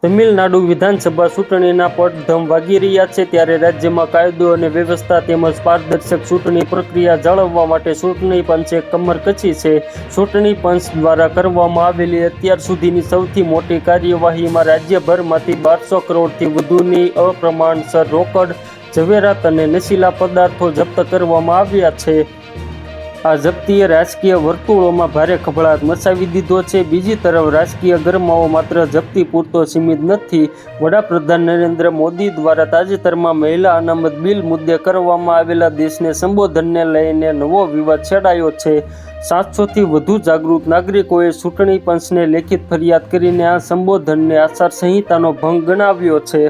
તમિલનાડુ વિધાનસભા ચૂંટણીના પડધમ વાગી રહ્યા છે, ત્યારે રાજ્યમાં કાયદો અને વ્યવસ્થા તેમજ પારદર્શક ચૂંટણી પ્રક્રિયા જાળવવા માટે ચૂંટણી પંચે કમર કસી છે. ચૂંટણી પંચ દ્વારા કરવામાં આવેલી અત્યાર સુધીની સૌથી મોટી કાર્યવાહીમાં રાજ્યભરમાંથી 1200 કરોડથી વધુની અપ્રમાણસર રોકડ, ઝવેરાત અને નશીલા પદાર્થો જપ્ત કરવામાં આવ્યા છે. આ જપ્તીએ રાજકીય વર્તુળોમાં ભારે ખળભળાટ મચાવી દીધો છે. બીજી તરફ રાજકીય ગરમાવો માત્ર જપ્તી પૂરતો સીમિત નથી. વડાપ્રધાન નરેન્દ્ર મોદી દ્વારા તાજેતરમાં મહિલા અનામત બિલ મુદ્દે કરવામાં આવેલા દેશને સંબોધનને લઈને નવો વિવાદ છેડાયો છે. 700થી વધુ જાગૃત નાગરિકોએ ચૂંટણી પંચને લેખિત ફરિયાદ કરીને આ સંબોધનને આચારસંહિતાનો ભંગ ગણાવ્યો છે.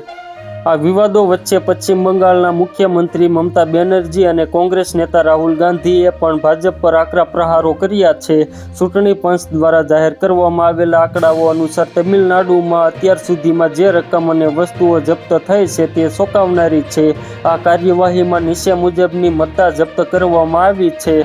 આ વિવાદો વચ્ચે પશ્ચિમ બંગાળના મુખ્યમંત્રી મમતા બેનર્જી અને કોંગ્રેસ નેતા રાહુલ ગાંધીએ પણ ભાજપ પર આકરા પ્રહારો કર્યા છે. ચૂંટણી પંચ દ્વારા જાહેર કરવામાં આવેલા આંકડાઓ અનુસાર તમિલનાડુમાં અત્યાર સુધીમાં જે રકમ અને વસ્તુઓ જપ્ત થઈ છે તે ચોંકાવનારી છે. આ કાર્યવાહીમાં નીચે મુજબની મત્તા જપ્ત કરવામાં આવી છે.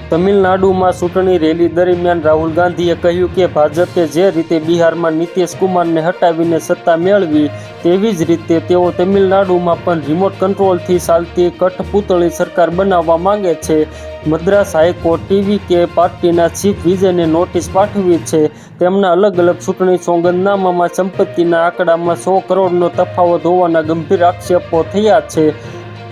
તમિલનાડુમાં ચૂંટણી રેલી દરમિયાન રાહુલ ગાંધીએ કહ્યું કે ભાજપે જે રીતે બિહારમાં નીતિશ કુમારને હટાવીને સત્તા મેળવી, તેવી જ રીતે તેઓ તમિલનાડુમાં પણ રિમોટ કંટ્રોલથી ચાલતી કઠપૂતળી સરકાર બનાવવા માંગે છે. મદ્રાસ હાઈકોર્ટ ટીવીકે પાર્ટીના ચીફ વિજયને નોટિસ પાઠવી છે. તેમના અલગ અલગ ચૂંટણી સોગંદનામામાં સંપત્તિના આંકડામાં 100 કરોડનો તફાવત હોવાના ગંભીર આક્ષેપો થયા છે.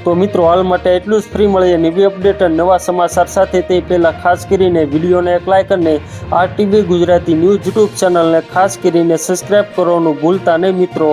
તો મિત્રો, હાલ માટે એટલું જ. ફ્રી મળીએ નવી અપડેટ અને નવા સમાચાર સાથે. તે પહેલાં ખાસ કરીને વિડીયોને એક લાઇક અને RTV ગુજરાતી ન્યૂઝ યુટ્યુબ ચેનલને ખાસ કરીને સબસ્ક્રાઈબ કરવાનું ભૂલતા નહીં મિત્રો.